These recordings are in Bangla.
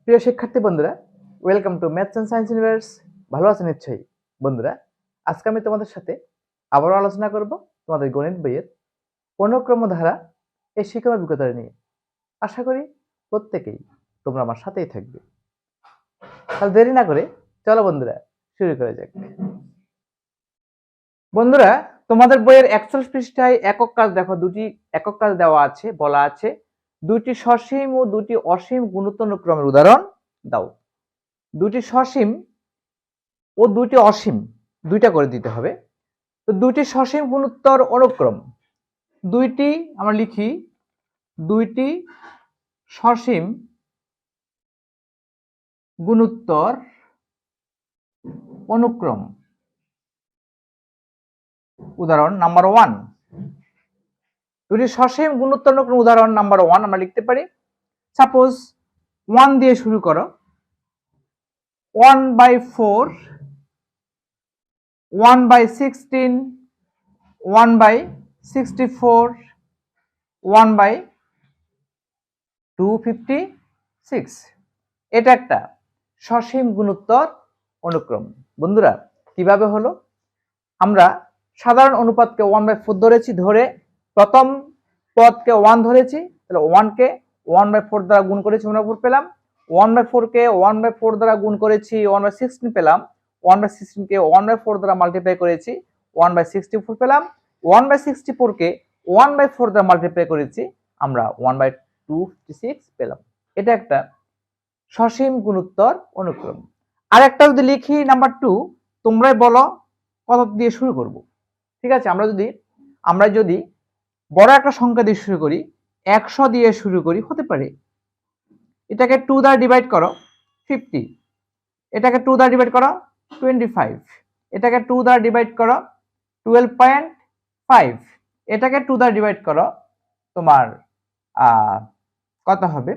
প্রিয় শিক্ষার্থী বন্ধুরা, welcome to maths and science universe. ভালো আছেন নিশ্চয়ই বন্ধুরা। আজকে আমি তোমাদের সাথে আবারও আলোচনা করব তোমাদের গণিত বইয়ের অনুক্রম ধারা এই শিক্ষা অভিজ্ঞতা নিয়ে। আশা করি প্রত্যেকেই তোমরা আমার সাথেই থাকবে। তাহলে দেরি না করে চলো বন্ধুরা শুরু করা যাক। বন্ধুরা, তোমাদের বইয়ের 41 পৃষ্ঠায় একক কাজ দেখো, দুটি একক কাজ দেওয়া আছে, বলা আছে দুটি সসীম ও দুটি অসীম গুণোত্তরক্রমের উদাহরণ দাও। দুটি সসীম ও দুটি অসীম দুইটা করে দিতে হবে। তো দুটি সসীম গুণোত্তর অনুক্রম, দুইটি আমরা লিখি দুইটি সসীম গুণোত্তর অনুক্রম। উদাহরণ নাম্বার 1। দুটি সসীম গুণোত্তর অনুক্রম উদাহরণ নাম্বার 1 আমরা লিখতে পারি। সাপোজ 1 দিয়ে শুরু করো। 1/4, 1/16, 1/64, 1/256। এটা একটা সসীম গুণোত্তর অনুক্রম। বন্ধুরা, কিভাবে হলো? আমরা সাধারণ অনুপাতকে 1/4 ধরেছি, ধরে প্রথম পদকে 1 ধরেছি, তাহলে 1 কে 1/4 দ্বারা গুণ করেছি, 1/4 পেলাম। 1/4 কে 1/4 দ্বারা গুণ করেছি, 1/16 পেলাম। 1/16 কে 1/4 দ্বারা মাল্টিপ্লাই করেছি, 1/64 পেলাম। 1/64 কে 1/4 দ্বারা মাল্টিপ্লাই করেছি, আমরা 1/256 পেলাম। এটা একটা সসীম গুণোত্তর অনুক্রম। আর একটা যদি লিখি নাম্বার 2, তোমরাই বলো কত দিয়ে শুরু করব। ঠিক আছে, আমরা যদি বড় একটা সংখ্যা দিয়ে শুরু করি, 100 দিয়ে শুরু করি, হতে পারে। এটাকে 2 দ্বারা ডিভাইড করো 50, এটাকে 2 দ্বারা ডিভাইড করো 25, এটাকে 2 দ্বারা ডিভাইড করো 12.5, এটাকে 2 দ্বারা ডিভাইড করো তোমার কত হবে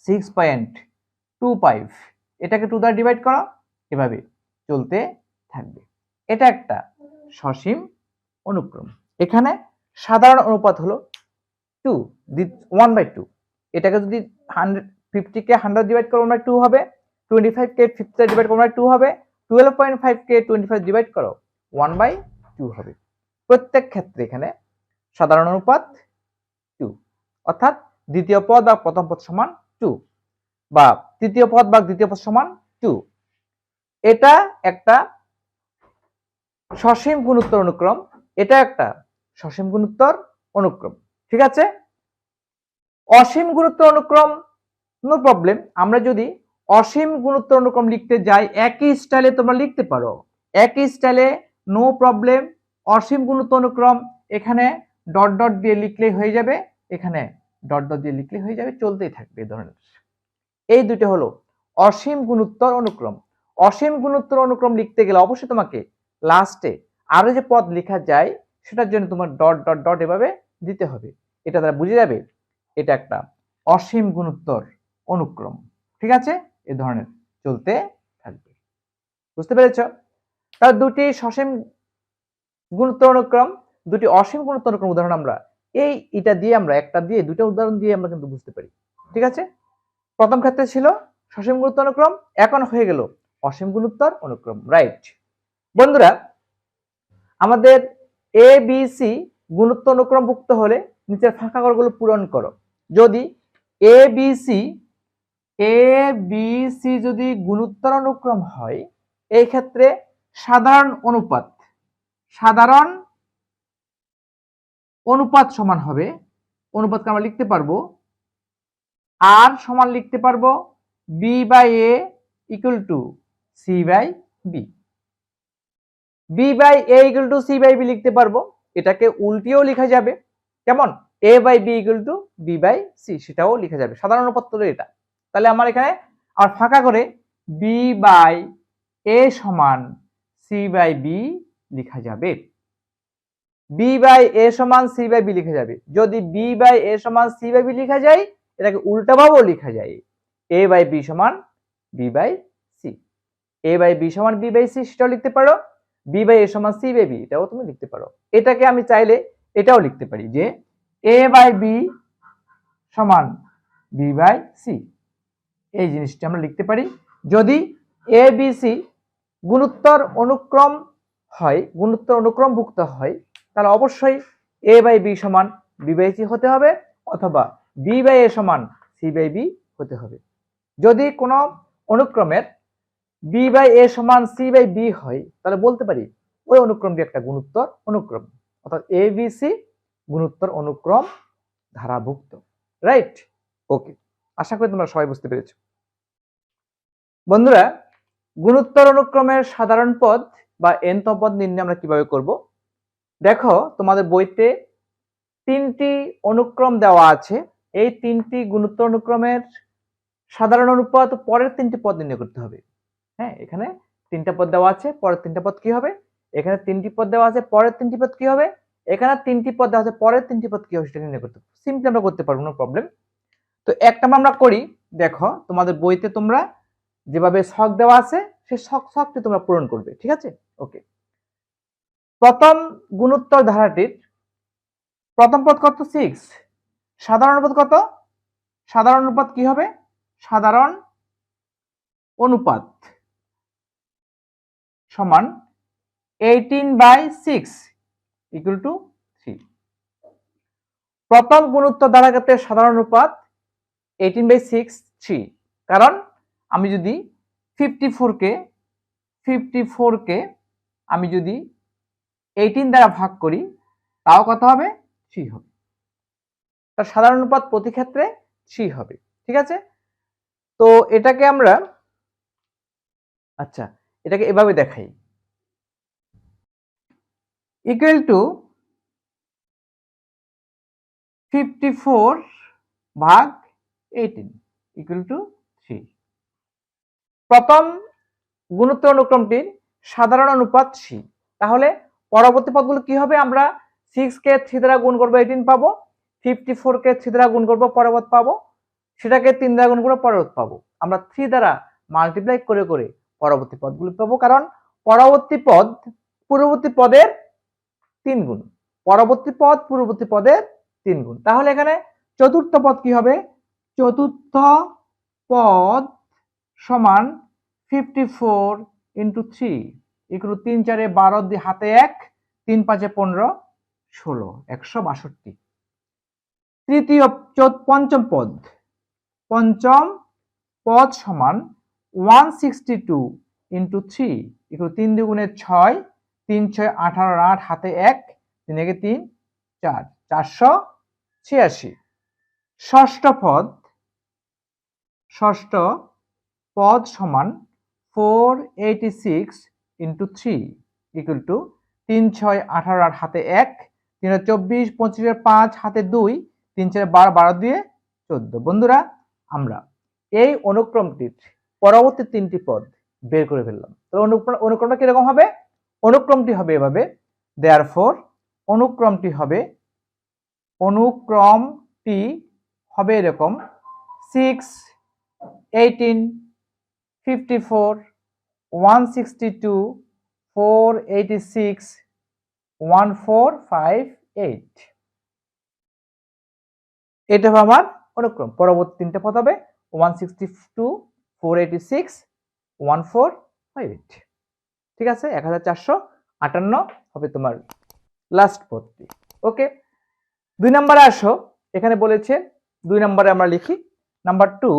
6.25, এটাকে 2 দ্বারা ডিভাইড করো, এভাবে চলতে থাকবে। এটা একটা সসীম অনুক্রম। এখানে সাধারণ অনুপাত হলো 2, 1/2। এটাকে যদি 50 কে 100 ডিভাইড করো 1/2 হবে, 25 কে 50 ডিভাইড করো 1/2 হবে, 12.5 কে 25 ডিভাইড করো 1/2 হবে। প্রত্যেক ক্ষেত্রে এখানে সাধারণ অনুপাত 2, অর্থাৎ দ্বিতীয় পদ বা প্রথম পদ সমান 2, বা তৃতীয় পদ বা দ্বিতীয় পদ সমান 2। এটা একটা সসীম গুণোত্তর অনুক্রম, এটা একটা সসীম গুণোত্তর অনুক্রম। ঠিক আছে, অসীম গুণোত্তর অনুক্রম নো প্রবলেম। আমরা যদি অসীম গুণোত্তর অনুক্রম লিখতে যাই, একই স্টাইলে তোমরা লিখতে পারো, একই স্টাইলে, নো প্রবলেম। অসীম গুণোত্তর অনুক্রম এখানে ডট ডট দিয়ে লিখলেই হয়ে যাবে, এখানে ডট ডট দিয়ে লিখলেই হয়ে যাবে, চলতেই থাকবে এই ধরনের। এই দুটো হলো অসীম গুণোত্তর অনুক্রম। অসীম গুণোত্তর অনুক্রম লিখতে গেলে অবশ্যই তোমাকে লাস্টে আরো যে পদ লেখা যায় সেটার জন্য তোমার ডট ডট ডট এভাবে দিতে হবে। এটা দ্বারা বুঝে যাবে এটা একটা অসীম গুণোত্তর অনুক্রম। ঠিক আছে, এই ধরনের চলতে থাকবে। বুঝতে পেরেছ? তাহলে দুটি সসীম গুণোত্তর অনুক্রম, দুটি অসীম গুণোত্তর অনুক্রম উদাহরণ আমরা এটা দিয়ে, আমরা একটা দিয়ে দুটো উদাহরণ দিয়ে আমরা কিন্তু বুঝতে পারি। ঠিক আছে, প্রথম ক্ষেত্রে ছিল সসীম গুণোত্তর অনুক্রম, এখন হয়ে গেল অসীম গুণোত্তর অনুক্রম। রাইট বন্ধুরা, আমাদের এ বি সি গুণোত্তর অনুক্রমভুক্ত হলে নিচের ফাঁকা ঘরগুলো পূরণ করো। যদি এ বি সি যদি গুণোত্তর অনুক্রম হয়, এই ক্ষেত্রে সাধারণ অনুপাত সমান হবে, অনুপাতকে আমরা লিখতে পারবো আর সমান লিখতে পারবো b/a equal to c/b, b/a equal to c/b লিখতে পারবো। এটাকে উল্টিয়েও লেখা যাবে, কেমন, a/b equal to b/c, সেটাও লেখা যাবে। সাধারণ অনুপাত হলো এটা। তাহলে আমার এখানে আর ফাঁকা করে b/a সমান c/b লেখা যাবে, b/a সমান c/b লেখা যাবে। যদি b/a সমান c/b লেখা যায়, এটাকে উল্টাভাবেও লেখা যায় a/b সমান b/c, a/b সমান b/c, সেটাও লিখতে পারো। b/a সমান c/b, এটাও তুমি লিখতে পারো। এটাকে আমি চাইলে এটাও লিখতে পারি যে a/b সমান b/c, এই জিনিসটি আমরা লিখতে পারি। যদি এ বি সি গুণোত্তর অনুক্রম হয়, গুণোত্তর অনুক্রমভুক্ত হয়, তাহলে অবশ্যই এ বাই বি সমান বি বাই সি হতে হবে, অথবা বি বাই এ সমান সি বাই বি হতে হবে। যদি কোনো অনুক্রমের বি বাই এ সমান সি বাই বি হয়, তাহলে বলতে পারি ওই অনুক্রমটি একটা গুণোত্তর অনুক্রম, অর্থাৎ এ বি সি গুণোত্তর অনুক্রম ধারাভুক্ত। রাইট? ওকে, আশা করি তোমরা সবাই বুঝতে পেরেছো। বন্ধুরা, গুণোত্তর অনুক্রমের সাধারণ পদ বা nতম পদ নির্ণয় আমরা কিভাবে করব? দেখো, তোমাদের বইতে 3টি অনুক্রম দেওয়া আছে। এই 3টি গুণোত্তর অনুক্রমের সাধারণ অনুপাত পরের 3টি পদ নির্ণয় করতে হবে। হ্যাঁ, এখানে 3টা পদ দেওয়া আছে, পরের 3টা পদ কি হবে? এখানে 3টি পদ দেওয়া আছে, পরের 3টি পদ কি হবে? এখানে 3টি পদ দেওয়া আছে, পরের 3টি পদ কি হবে সেটা নির্ণয় করতে হবে। সিম্পলি আমরা করতে পারবো, নো প্রবলেম। তো একটা আমরা করি। দেখো, তোমাদের বইতে তোমরা যেভাবে ছক দেওয়া আছে সেই ছকটি তোমরা পূরণ করবে, ঠিক আছে? ওকে, প্রথম গুণোত্তর ধারাটির প্রথম পদ কত? 6। সাধারণ অনুপাত কত? সাধারণ অনুপাত কি হবে? সাধারণ অনুপাত সমান 18/6 ইকুয়াল টু 3। প্রথম গুণোত্তর ধারা ক্ষেত্রে সাধারণ অনুপাত 18/6 3, কারণ আমি যদি 54 কে আমি যদি 18 দ্বারা ভাগ করি, তাও কত হবে? 3 হবে। তার সাধারণ অনুপাত প্রতি ক্ষেত্রে 3 হবে, ঠিক আছে? তো এটাকে আমরা এটাকে এভাবে দেখাই, ইকুয়াল টু 54/18 ইকুয়াল টু 3। প্রথম গুণোত্তর অনুক্রমটির সাধারণ অনুপাত 3, তাহলে পরবর্তী পদগুলো কি হবে? আমরা 6 কে 3 দ্বারা গুণ করবো 18 পাবো, 54 কে 3 দ্বারা গুণ করবো পরের পদ পাবো, সেটাকে 3 দ্বারা গুণ করবো পরের পদ পাবো। আমরা 3 দ্বারা মাল্টিপ্লাই করে করে পরবর্তী পদগুলো পাবো, কারণ পরবর্তী পদ পূর্ববর্তী পদের 3 গুণ, পরবর্তী পদ পূর্ববর্তী পদের 3 গুণ। তাহলে এখানে চতুর্থ পদ কি হবে? চতুর্থ পদ সমান 54 ইন্টু 3 ইকুয়াল 3 4 12 দিয়ে হাতে 1, 3 5 15 16 162। তৃতীয় পঞ্চম পদ সমান 162 ইন্টু 3 ইকুয়াল 3 দুগুণে 6, 3 6 18 8 হাতে 1, 3 একে 3 4 486। ষষ্ঠ পদ সমান 486 ইন্টু 3 ইকুয়াল টু 3 6 18 8 হাতে 1, 3 24 25 5 হাতে 2, 3 4 12 12 দিয়ে 14। বন্ধুরা, আমরা এই অনুক্রমটির পরবর্তী 3টি পদ বের করে ফেললাম। তো অনুক্রমটা কিরকম হবে? অনুক্রমটি হবে এভাবে, দেয়ারফর অনুক্রমটি হবে এরকম 6 18 54 162 486 1458। এটা হবে আমার অনুক্রম। পরবর্তী 3টা পদ হবে 162 486 1458, ঠিক আছে? 1458 হবে তোমার লাস্ট পদটি। ওকে, 2 নম্বরে আসো। এখানে বলেছে 2 নম্বরে আমরা লিখি নাম্বার 2,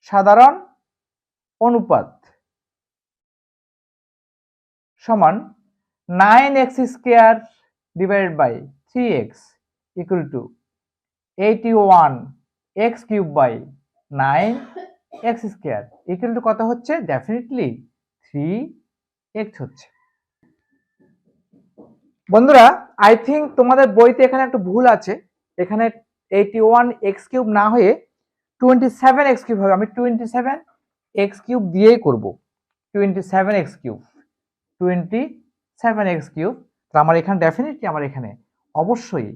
সাধারণ অনুপাত সমান 9x square divided by 3x equal to 81x cube by 9x square equal to কত হচ্ছে? ডেফিনেটলি 3x হচ্ছে। বন্ধুরা, আই থিঙ্ক তোমাদের বইতে এখানে একটু ভুল আছে। এখানে 81x কিউব না হয়ে 27x কিউব হবে। আমি 27x কিউব দিয়েই করব। 27x কিউব তো আমার এখানে ডেফিনেটলি আমার এখানে অবশ্যই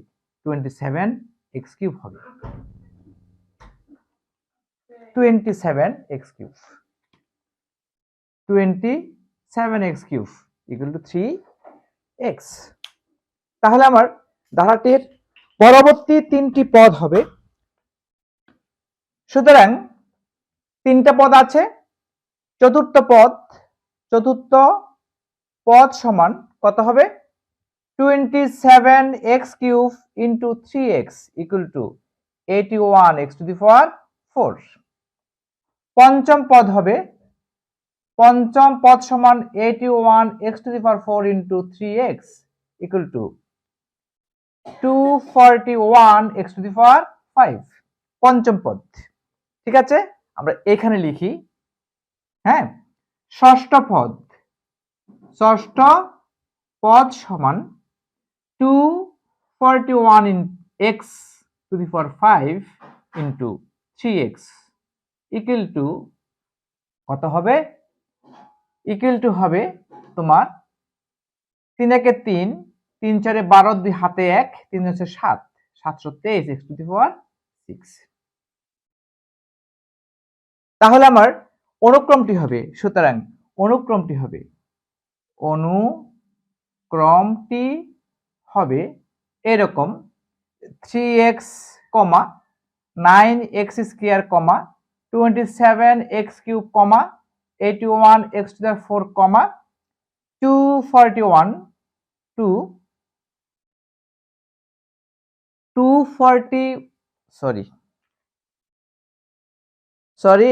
27x কিউব হবে। 27x cube equal to 3x। তাহলে আমার ধারাটির পরবর্তী 3টি পদ হবে সুতরাং তিনটা পদ আছে, চতুর্থ পদ সমান কত হবে 27x cube into 3x equal to 81x to the power 4। পঞ্চম পদ সমান 81x to the power 4 into 3x equal to 241x to the power 5। পঞ্চম পদ, ঠিক আছে, আমরা এখানে লিখি। হ্যাঁ, ষষ্ঠ পদ সমান 241x to the power 5 into 3x equal to কত হবে, ইকুয়াল টু হবে তোমার 3 একে 3, 3 4 12, 2 হাতে 1, 3 হচ্ছে 7, 723x টু দি পাওয়ার 6। তাহলে আমার অনুক্রমটি হবে, সুতরাং অনুক্রমটি হবে এরকম 3x, 9x square, 27x cube, 81x to the 4, 240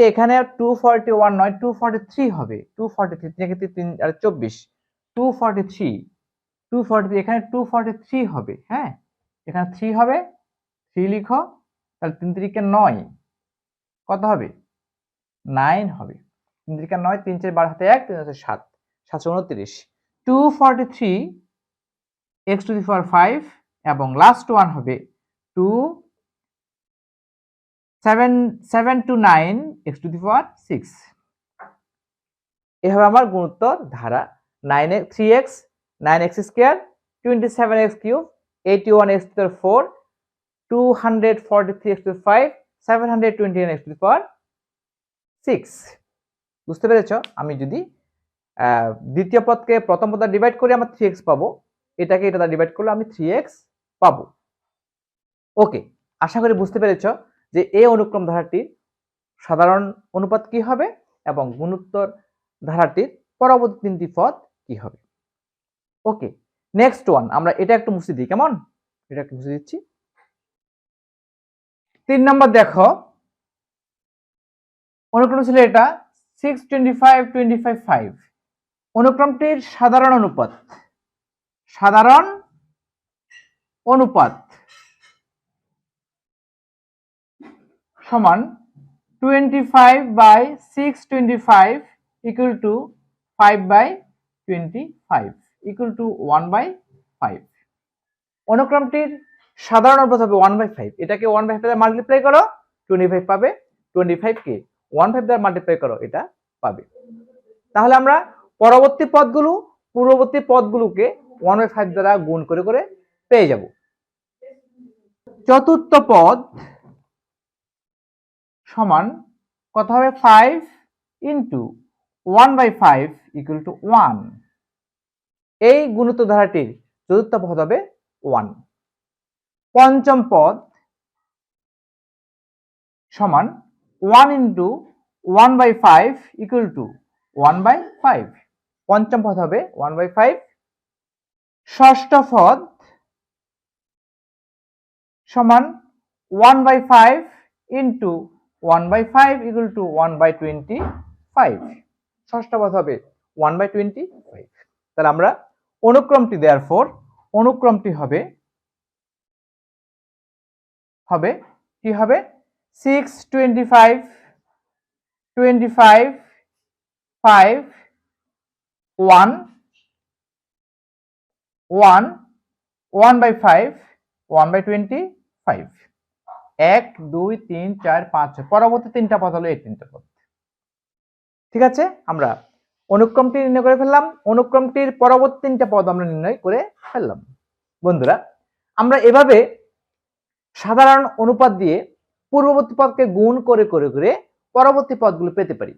এখানে 241 নয়, 243 হবে। 243 থেকে 3 আর 24, 243 এখানে 243 হবে। হ্যাঁ, এখানে 3 হবে, 3 লিখো, তাহলে 3 3 9, কত হবে 9 হবে। 3 3 9, 3 4 12 হাতে 1, 3 হচ্ছে 7, 729, 243x টু দি পাওয়ার 5 এবং লাস্ট ওয়ান হবে 729x টু দি পাওয়ার 6। এভাবে আমার গুণোত্তর ধারা 3x, 9x square, 27x cube, 81x to the 4, 243x to the 5, 729x to the power 6। বুঝতে পেরেছ? আমি যদি দ্বিতীয় পদকে প্রথম পদ দ্বারা ডিভাইড করে আমরা 3x পাবো, এটাকে এটা দ্বারা ডিভাইড করলে আমি 3x পাবো। ওকে, আশা করি বুঝতে পেরেছ যে এই অনুক্রম ধারাটির সাধারণ অনুপাত কি হবে এবং গুণোত্তর ধারাটির পরবর্তী তিনটি পদ কি হবে। ওকে, নেক্সট ওয়ান, আমরা এটা একটু মুছে দিই, কেমন? এটা একটু মুছে দিচ্ছি। 3 নম্বর দেখো, অনুক্রম ছিল এটা 6, 25, 25, 5। অনুক্রমটির সাধারণ অনুপাত সমান 25/625 equal to 5/25 equal to 1/5। অনুক্রমটির সাধারণ অনুপাত হবে 1/5। এটাকে 1/5 দ্বারা মাল্টিপ্লাই করো, 25 পাবে। 25 কে 1/5 দ্বারা মাল্টিপ্লাই করো, এটা পাবে। তাহলে আমরা পূর্ববর্তী পদগুলোকে 1/5 দ্বারা গুণ করে করে পেয়ে যাব। চতুর্থ পদ সমান কত হবে 5 ইন্টু 1/5 ইকুয়াল টু 1। এই গুণিত ধারাটির চতুর্থ পদ হবে 1। পঞ্চম পদ সমান 1 ইন্টু 1/5 ইকুয়াল টু 1/5। পঞ্চম পদ হবে 1/5। ষষ্ঠ পদ সমান 1/5 ইন্টু 1/5 ইকুয়াল টু 1/25। ষষ্ঠ পদ হবে 1/25। তাহলে আমরা অনুক্রমটি দেয়ারফর অনুক্রমটি হবে কি হবে 6, 25, 25, 5, 1, 1, 1/5, 1/25। 1 2 3 4 5 6 পরবর্তী তিনটা পদ হলো এই তিনটা পদ। ঠিক আছে, আমরা অনুক্রমটি নির্ণয় করে ফেললাম। অনুক্রমটির পরবর্তী তিনটা পদ আমরা নির্ণয় করে ফেললাম। বন্ধুরা, আমরা এভাবে সাধারণ অনুপাত দিয়ে পূর্ববর্তী পদকে গুণ করে করে করে পরবর্তী পদগুলো পেতে পারি,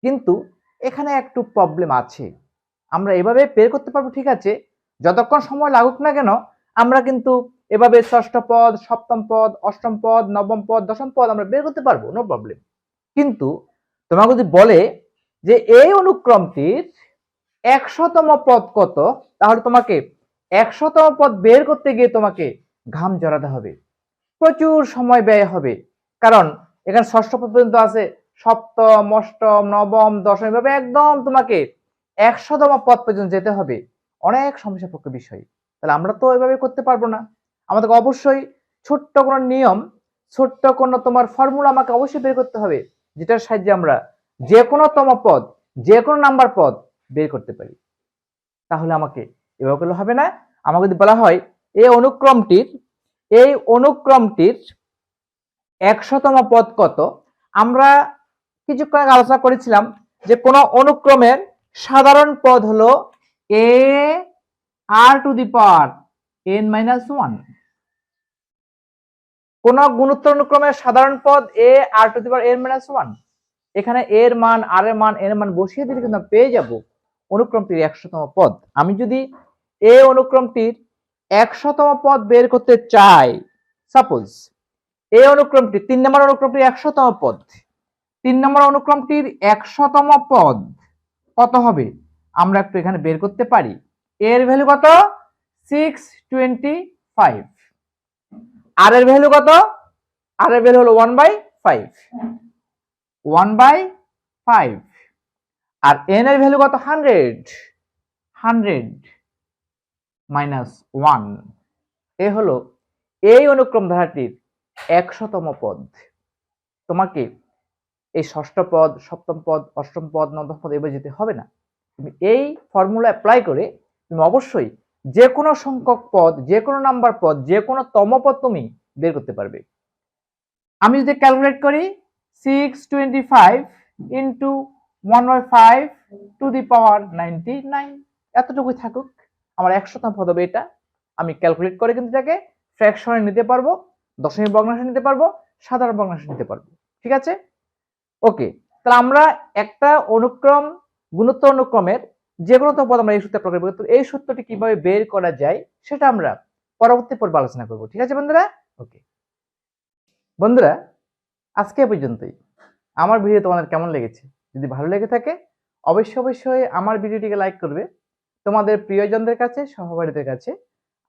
কিন্তু এখানে একটু প্রবলেম আছে। আমরা এভাবে বের করতে পারবো, ঠিক আছে, যতক্ষণ সময় লাগুক না কেন আমরা কিন্তু এভাবে ষষ্ঠ পদ, সপ্তম পদ, অষ্টম পদ, নবম পদ, দশম পদ আমরা বের করতে পারবো, নো প্রবলেম। কিন্তু তোমাকে যদি বলে যে এই অনুক্রমটির 100তম পদ কত, তাহলে তোমাকে 100তম পদ বের করতে গিয়ে তোমাকে ঘাম জড়াতে হবে, প্রচুর সময় ব্যয় হবে। কারণ এখানে ষষ্ঠ পদ পর্যন্ত আছে, সপ্তম, অষ্টম, নবম, দশম, এভাবে একদম তোমাকে 100তম পদ পর্যন্ত যেতে হবে, অনেক সমস্যাপক্ষ বিষয়। তাহলে আমরা তো এভাবে করতে পারবো না, আমাদেরকে অবশ্যই ছোট্ট কোনো নিয়ম, ছোট্ট কোনো তোমার ফর্মুলা আমাকে অবশ্যই বের করতে হবে, যেটার সাহায্যে আমরা যে কোনো তম পদ, যে কোনো নাম্বার পদ বের করতে পারি। তাহলে আমাকে এভাবে করলে হবে না। আমাকে যদি বলা হয় এই অনুক্রমটির 100তম পদ কত, আমরা কিছুক্ষণ আগে আলোচনা করেছিলাম যে কোন অনুক্রমের সাধারণ পদ হলো a r two the power n-1। কোন গুণোত্তর অনুক্রমের সাধারণ পদ a r two the power n-1। এখানে এর মান, আর এর মান, এর মান বসিয়ে দিলে কিন্তু পেয়ে যাব অনুক্রমটির 100তম পদ। আমি যদি এই অনুক্রমটির 100তম পদ বের করতে চাই, সাপোজ এই অনুক্রমটি 3 নম্বর অনুক্রমটির 100তম পদ, 3 নম্বর অনুক্রমটির 100তম পদ কত হবে আমরা একটু এখানে বের করতে পারি। এর ভ্যালু কত? 625। আর এর ভ্যালু কত? আর এর ভ্যালু হলো 1/5, 1/5। আর n এর ভ্যালু কত? 100, 100 মাইনাস 1। এ হলো এই অনুক্রম ধারাটির 100তম পদ। তোমাকে এই ষষ্ঠ পদ, সপ্তম পদ, অষ্টম পদ, নবম পদ এভাবে যেতে হবে না। তুমি এই ফর্মুলা অ্যাপ্লাই করে তুমি অবশ্যই যে কোনো সংখ্যক পদ, যে কোনো নাম্বার পদ, যে কোনো তম পদ তুমি বের করতে পারবে। আমি যদি ক্যালকুলেট করি 625 ইন্টু 1/5 টু দি পাওয়ার 99, এতটুকুই থাকুক, আমার 100তম পদ হবে এটা। আমি ক্যালকুলেট করে কিন্তু এটাকে ফ্র্যাকশনে নিতে পারবো, দশমিক ভগ্নাংশে নিতে পারবো, সাধারণ ভগ্নাংশে নিতে পারবো। ঠিক আছে, ওকে। তাহলে আমরা একটা অনুক্রম, গুণোত্তর অনুক্রমের যে কোনো পদ আমরা এই সূত্রে প্রয়োগ করব। এই সূত্রটি কিভাবে বের করা যায় সেটা আমরা পরবর্তী পর্বে আলোচনা করব। ঠিক আছে বন্ধুরা, ওকে। বন্ধুরা, আজকে পর্যন্তই। আমার ভিডিও তোমাদের কেমন লেগেছে? যদি ভালো লেগে থাকে অবশ্যই আমার ভিডিওটিকে লাইক করবে, তোমাদের প্রিয়জনদের কাছে, সহপাঠীদের কাছে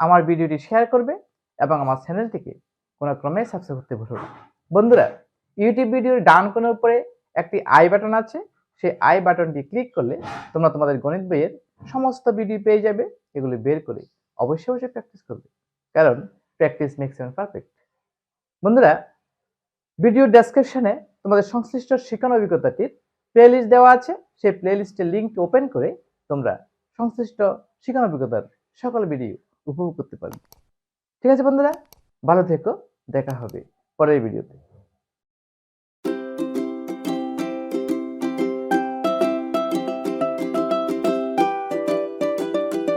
আমার ভিডিওটি শেয়ার করবে এবং আমার চ্যানেলটিকে কোনো ক্রমে সাবস্ক্রাইব করতে ভুলো না। বন্ধুরা, ইউটিউব ভিডিওর ডান কোণের উপরে একটি আই বাটন আছে, সেই আই বাটনটি ক্লিক করলে তোমরা তোমাদের গণিত বইয়ের সমস্ত ভিডিও পেয়ে যাবে। এগুলি বের করে অবশ্যই প্র্যাকটিস করবে, কারণ প্র্যাকটিস মেক্স ম্যান পারফেক্ট। বন্ধুরা, ভিডিও ডেসক্রিপশনে তোমাদের সংশ্লিষ্ট শিক্ষণ অভিজ্ঞতাটির প্লেলিস্ট দেওয়া আছে, সেই প্লেলিস্টের লিঙ্কটি ওপেন করে তোমরা সংশ্লিষ্ট শিক্ষণ অভিজ্ঞতার সকল ভিডিও উপভোগ করতে পারবে। ঠিক আছে বন্ধুরা, ভালো থেকো, দেখা হবে পরের ভিডিওতে।